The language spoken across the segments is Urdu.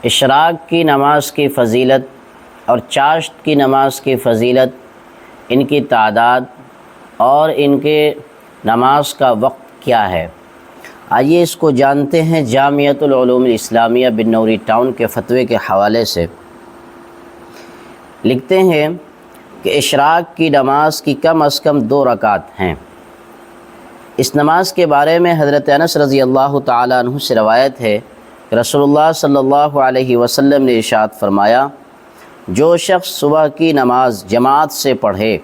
اشراق کی نماز کی فضیلت اور چاشت کی نماز کی فضیلت، ان کی تعداد اور ان کے نماز کا وقت کیا ہے، آئیے اس کو جانتے ہیں جامعۃ العلوم الاسلامیہ بنوری ٹاؤن کے فتوے کے حوالے سے۔ لکھتے ہیں کہ اشراق کی نماز کی کم از کم 2 رکعت ہیں۔ اس نماز کے بارے میں حضرت انس رضی اللہ تعالیٰ عنہ سے روایت ہے کہ رسول اللہ صلی اللہ علیہ وسلم نے ارشاد فرمایا، جو شخص صبح کی نماز جماعت سے پڑھے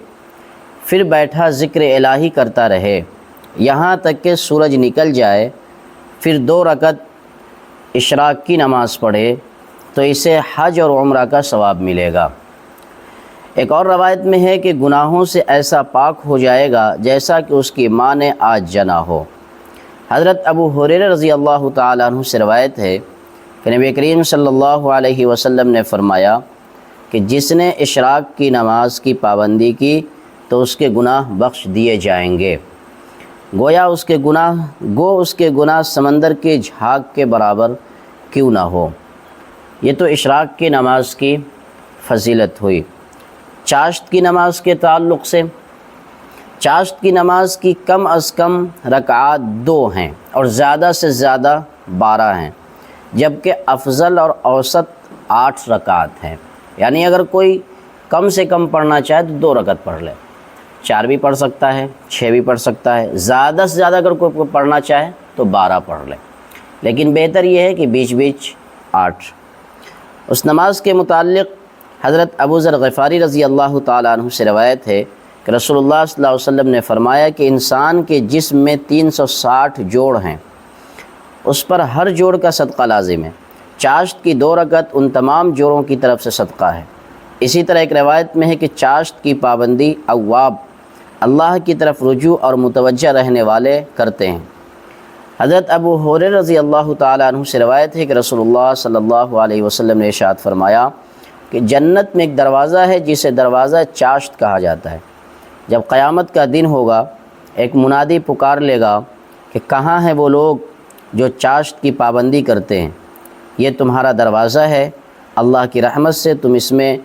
پھر بیٹھا ذکر الہی کرتا رہے یہاں تک کہ سورج نکل جائے، پھر 2 رکعت اشراق کی نماز پڑھے تو اسے حج اور عمرہ کا ثواب ملے گا۔ ایک اور روایت میں ہے کہ گناہوں سے ایسا پاک ہو جائے گا جیسا کہ اس کی ماں نے آج جنا ہو۔ حضرت ابو ہریرہ رضی اللہ تعالیٰ عنہ سے روایت ہے کہ نبی کریم صلی اللہ علیہ وسلم نے فرمایا کہ جس نے اشراق کی نماز کی پابندی کی تو اس کے گناہ بخش دیے جائیں گے، گویا اس کے گناہ سمندر کے جھاگ کے برابر کیوں نہ ہو۔ یہ تو اشراق کی نماز کی فضیلت ہوئی۔ چاشت کی نماز کے تعلق سے، چاشت کی نماز کی کم از کم رکعات 2 ہیں اور زیادہ سے زیادہ 12 ہیں، جبکہ افضل اور اوسط 8 رکعات ہیں۔ یعنی اگر کوئی کم سے کم پڑھنا چاہے تو 2 رکعت پڑھ لے، 4 بھی پڑھ سکتا ہے، 6 بھی پڑھ سکتا ہے، زیادہ سے زیادہ اگر کوئی پڑھنا چاہے تو 12 پڑھ لے، لیکن بہتر یہ ہے کہ بیچ بیچ 8۔ اس نماز کے متعلق حضرت ابو ذر غفاری رضی اللہ تعالیٰ عنہ سے روایت ہے کہ رسول اللہ صلی اللہ علیہ وسلم نے فرمایا کہ انسان کے جسم میں 360 جوڑ ہیں، اس پر ہر جوڑ کا صدقہ لازم ہے۔ چاشت کی 2 رکعت ان تمام جوڑوں کی طرف سے صدقہ ہے۔ اسی طرح ایک روایت میں ہے کہ چاشت کی پابندی اواب، اللہ کی طرف رجوع اور متوجہ رہنے والے کرتے ہیں۔ حضرت ابو ہریرہ رضی اللہ تعالیٰ عنہ سے روایت ہے کہ رسول اللہ صلی اللہ علیہ وسلم نے ارشاد فرمایا کہ جنت میں ایک دروازہ ہے جسے دروازہ چاشت کہا جاتا ہے۔ جب قیامت کا دن ہوگا ایک منادی پکار لے گا کہ کہاں ہیں وہ لوگ جو چاشت کی پابندی کرتے ہیں، یہ تمہارا دروازہ ہے، اللہ کی رحمت سے تم اس میں۔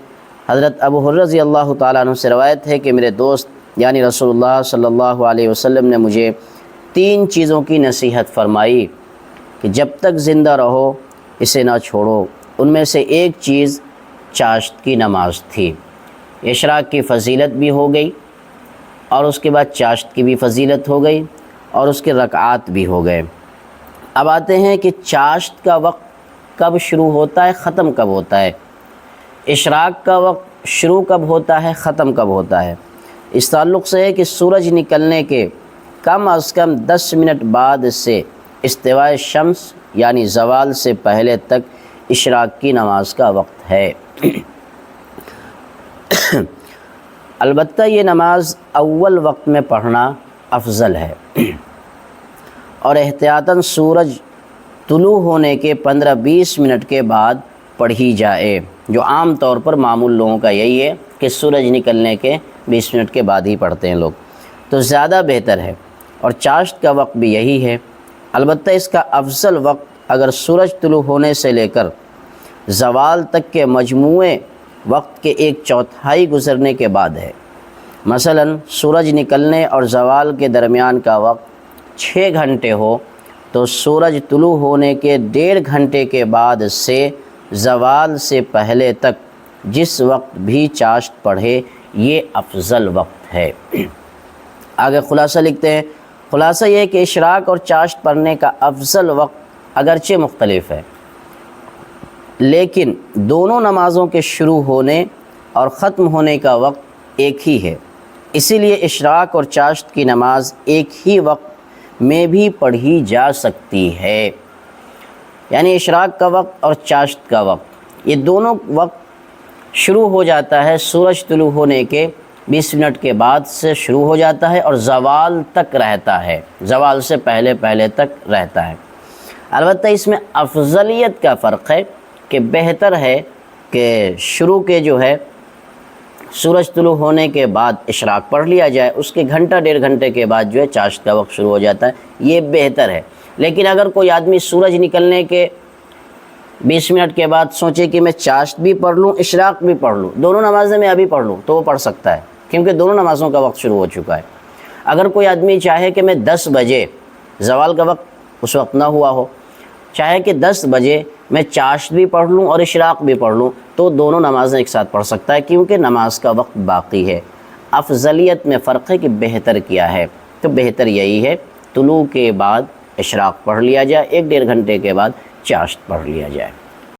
حضرت ابو ہریرہ رضی اللہ تعالیٰ عنہ سے روایت ہے کہ میرے دوست یعنی رسول اللہ صلی اللہ علیہ وسلم نے مجھے 3 چیزوں کی نصیحت فرمائی کہ جب تک زندہ رہو اسے نہ چھوڑو۔ ان میں سے ایک چیز چاشت کی نماز تھی۔ اشراق کی فضیلت بھی ہو گئی اور اس کے بعد چاشت کی بھی فضیلت ہو گئی اور اس کے رکعات بھی ہو گئے۔ اب آتے ہیں کہ چاشت کا وقت کب شروع ہوتا ہے، ختم کب ہوتا ہے۔ اشراق کا وقت شروع کب ہوتا ہے، ختم کب ہوتا ہے، اس تعلق سے ہے کہ سورج نکلنے کے کم از کم 10 منٹ بعد سے استواء شمس یعنی زوال سے پہلے تک اشراق کی نماز کا وقت ہے۔ البتہ یہ نماز اول وقت میں پڑھنا افضل ہے اور احتیاطاً سورج طلوع ہونے کے 15-20 منٹ کے بعد پڑھی جائے، جو عام طور پر معمول لوگوں کا یہی ہے کہ سورج نکلنے کے 20 منٹ کے بعد ہی پڑھتے ہیں لوگ، تو زیادہ بہتر ہے۔ اور چاشت کا وقت بھی یہی ہے۔ البتہ اس کا افضل وقت اگر سورج طلوع ہونے سے لے کر زوال تک کے مجموعے وقت کے 1/4 گزرنے کے بعد ہے۔ مثلا سورج نکلنے اور زوال کے درمیان کا وقت 6 گھنٹے ہو تو سورج طلوع ہونے کے 1.5 گھنٹے کے بعد سے زوال سے پہلے تک جس وقت بھی چاشت پڑھے یہ افضل وقت ہے۔ آگے خلاصہ لکھتے ہیں۔ خلاصہ یہ ہے کہ اشراق اور چاشت پڑھنے کا افضل وقت اگرچہ مختلف ہے، لیکن دونوں نمازوں کے شروع ہونے اور ختم ہونے کا وقت ایک ہی ہے، اسی لیے اشراق اور چاشت کی نماز ایک ہی وقت میں بھی پڑھی جا سکتی ہے۔ یعنی اشراق کا وقت اور چاشت کا وقت یہ دونوں وقت شروع ہو جاتا ہے سورج طلوع ہونے کے 20 منٹ کے بعد سے شروع ہو جاتا ہے اور زوال تک رہتا ہے، زوال سے پہلے تک رہتا ہے۔ البتہ اس میں افضلیت کا فرق ہے کہ بہتر ہے کہ شروع کے جو ہے سورج طلوع ہونے کے بعد اشراق پڑھ لیا جائے، اس کے 1.5 گھنٹے کے بعد جو ہے چاشت کا وقت شروع ہو جاتا ہے، یہ بہتر ہے۔ لیکن اگر کوئی آدمی سورج نکلنے کے 20 منٹ کے بعد سوچے کہ میں چاشت بھی پڑھ لوں اشراق بھی پڑھ لوں، دونوں نمازیں میں ابھی پڑھ لوں، تو وہ پڑھ سکتا ہے، کیونکہ دونوں نمازوں کا وقت شروع ہو چکا ہے۔ اگر کوئی آدمی چاہے کہ میں 10 بجے، زوال کا وقت اس وقت نہ ہوا ہو، چاہے کہ 10 بجے میں چاشت بھی پڑھ لوں اور اشراق بھی پڑھ لوں، تو دونوں نمازیں ایک ساتھ پڑھ سکتا ہے، کیونکہ نماز کا وقت باقی ہے۔ افضلیت میں فرق ہے کہ بہتر کیا ہے، تو بہتر یہی ہے طلوع کے بعد اشراق پڑھ لیا جائے، 1 ڈیڑھ گھنٹے کے بعد چاشت پڑھ لیا جائے۔